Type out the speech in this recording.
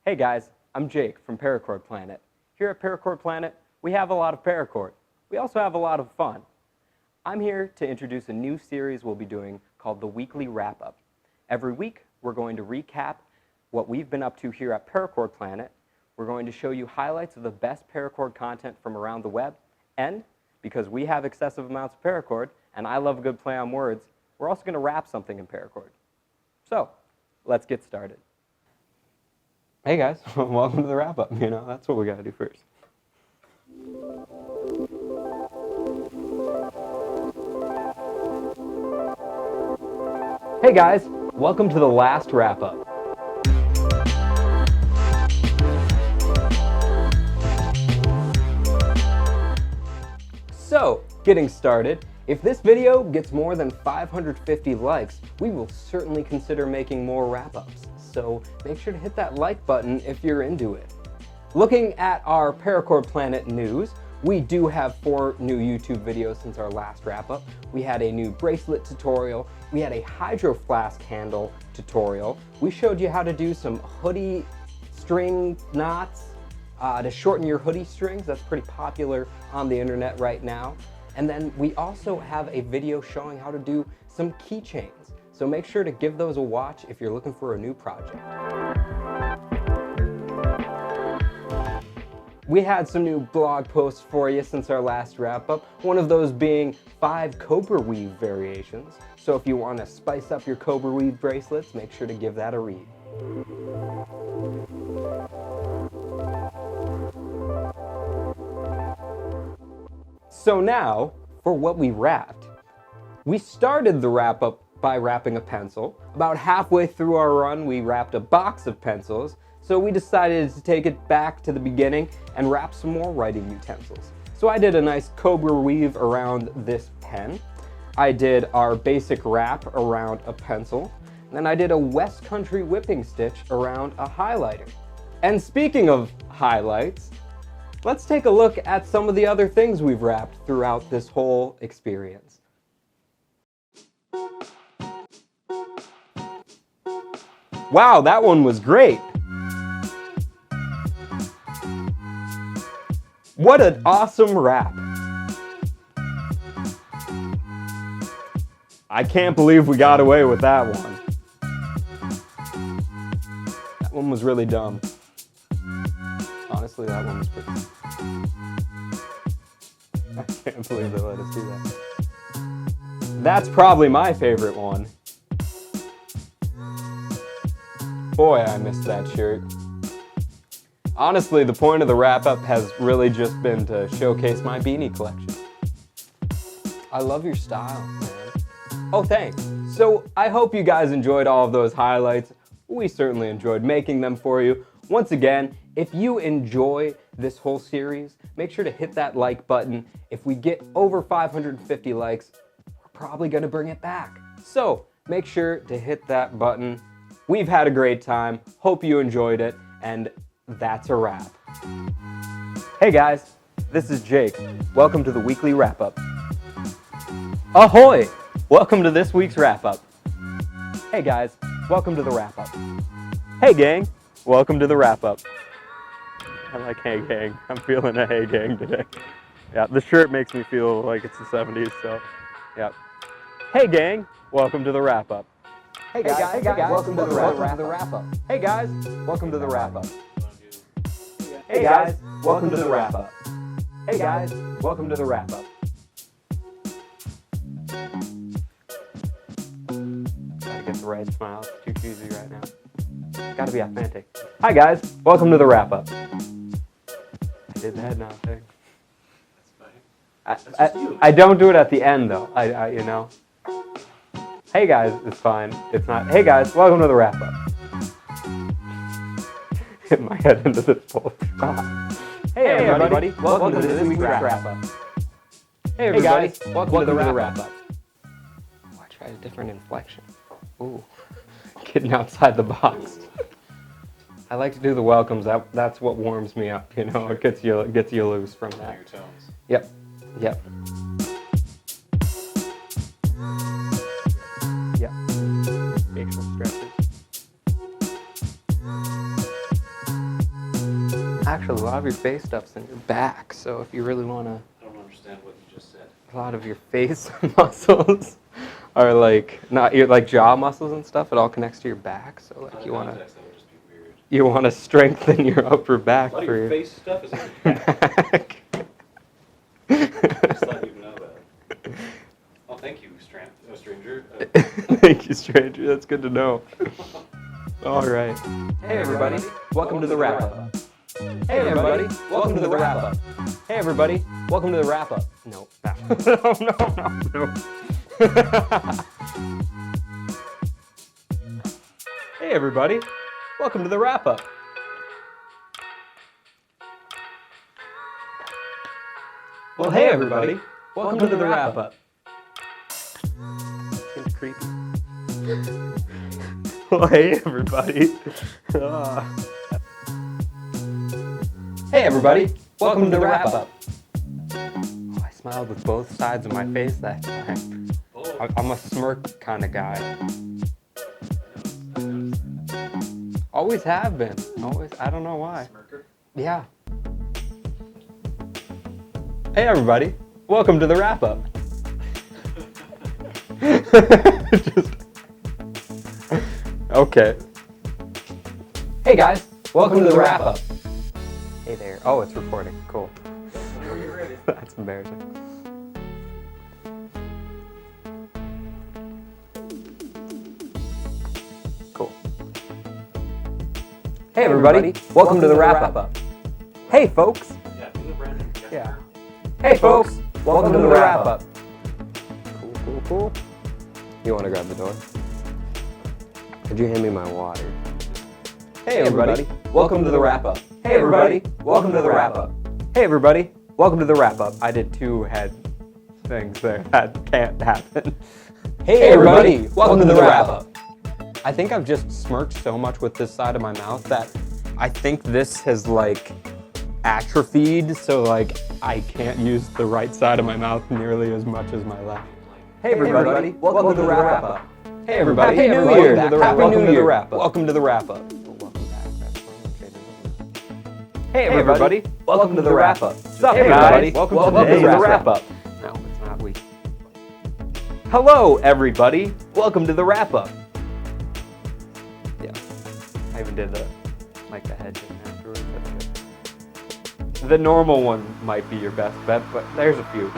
Hey guys, I'm Jake from Paracord Planet. Here at Paracord Planet, we have a lot of paracord. We also have a lot of fun. I'm here to introduce a new series we'll be doing called the Weekly Wrap-Up. Every week, we're going to recap what we've been up to here at Paracord Planet. We're going to show you highlights of the best paracord content from around the web, and because we have excessive amounts of paracord, and I love a good play on words, we're also going to wrap something in paracord. So, let's get started. Hey guys, welcome to the wrap-up. You know, that's what we got to do first. Hey guys, welcome to the last wrap-up. So, getting started, if this video gets more than 550 likes, we will certainly consider making more wrap-ups. So make sure to hit that like button if you're into it. Looking at our Paracord Planet news, we do have 4 new YouTube videos since our last wrap-up. We had a new bracelet tutorial, we had a hydro flask handle tutorial, we showed you how to do some hoodie string knots to shorten your hoodie strings. That's pretty popular on the internet right now. And then we also have a video showing how to do some keychains. So make sure to give those a watch if you're looking for a new project. We had some new blog posts for you since our last wrap-up, one of those being 5 cobra weave variations. So if you want to spice up your cobra weave bracelets, make sure to give that a read. So now, for what we wrapped. We started the wrap-up by wrapping a pencil. About halfway through our run, we wrapped a box of pencils, so we decided to take it back to the beginning and wrap some more writing utensils. So I did a nice cobra weave around this pen. I did our basic wrap around a pencil. And then I did a West Country whipping stitch around a highlighter. And speaking of highlights, let's take a look at some of the other things we've wrapped throughout this whole experience. Wow, that one was great! What an awesome wrap! I can't believe we got away with that one. That one was really dumb. Honestly, that one was pretty... I can't believe they let us do that. That's probably my favorite one. Boy, I missed that shirt. Honestly, the point of the wrap-up has really just been to showcase my beanie collection. I love your style, man. Oh, thanks. So, I hope you guys enjoyed all of those highlights. We certainly enjoyed making them for you. Once again, if you enjoy this whole series, make sure to hit that like button. If we get over 550 likes, we're probably gonna bring it back. So, make sure to hit that button. We've had a great time, hope you enjoyed it, and that's a wrap. Hey guys, this is Jake. Welcome to the weekly wrap-up. Ahoy! Welcome to this week's wrap-up. Hey guys, welcome to the wrap-up. Hey gang, welcome to the wrap-up. I like hey gang. I'm feeling a hey gang today. Yeah, the shirt makes me feel like it's the 70s, so yeah. Hey gang, welcome to the wrap-up. Hey guys, welcome to the wrap-up. Hey guys, welcome to the wrap-up. Hey guys, welcome to the wrap-up. Hey guys, welcome to the wrap-up. Gotta get the right smile, it's too cheesy right now. It's gotta be authentic. Hi guys, welcome to the wrap-up. I did the head nod thing. That's fine. I don't do it at the end though, I you know. Hey guys, it's fine. It's not. Hey guys, welcome to the wrap-up. Hit my head into this bowl. Hey everybody, welcome to this week's wrap-up. Hey everybody, welcome to the wrap-up. Oh, I tried a different inflection. Ooh, getting outside the box. I like to do the welcomes. That's what warms me up. You know, it gets you loose from that. Your tones. Yep. Yep. Facial stretches. Actually, a lot of your face stuff's in your back, so if you really want to... I don't understand what you just said. A lot of your face muscles are like, not your like jaw muscles and stuff, it all connects to your back, so like Out you of want to... context, that would just be weird. You want to strengthen your upper back A lot of for your your face stuff is in your back. Just let you know that. Oh, thank you, stranger. Thank you, stranger. That's good to know. All right. Hey, everybody. Welcome to the wrap up. Hey, everybody. Welcome to the wrap up. Hey, everybody. Welcome to the wrap up. No, no, no. Hey, everybody. Welcome to the wrap up. Well, hey, everybody. Welcome to the wrap up. Seems creepy. Well, hey, everybody. Hey, everybody. Welcome to the wrap up. Oh, I smiled with both sides of my face that time. I'm a smirk kind of guy. Always have been. Always. I don't know why. Smirker? Yeah. Hey, everybody. Welcome to the wrap up. Okay. Hey, guys. Welcome to the wrap up. Hey there. Oh, it's recording. Cool. Whenever you're ready. That's embarrassing. Cool. Hey, everybody. Welcome to the wrap up. Hey, folks. Yeah, do the Brandon. Yeah. Hey, folks. Welcome to the wrap up. Cool, cool, cool. You want to grab the door? Could you hand me my water? Hey, everybody. Welcome to the wrap up. Hey, everybody. Welcome to the wrap up. Hey, everybody. Welcome to the wrap up. I did two head things there. That can't happen. Hey, everybody. Welcome to the wrap up. I think I've just smirked so much with this side of my mouth that I think this has like atrophied, so like I can't use the right side of my mouth nearly as much as my left. Hey, everybody. Welcome to the wrap up. Hey, everybody. Happy New Year. Happy New Year. Welcome to the wrap up. Hey, everybody. Welcome to the wrap up. What's up, everybody? Welcome to the wrap up. No, it's not we. Hello, everybody. Welcome to the wrap up. Yeah, I even did the head thing afterwards. That's good. The normal one might be your best bet, but there's a few.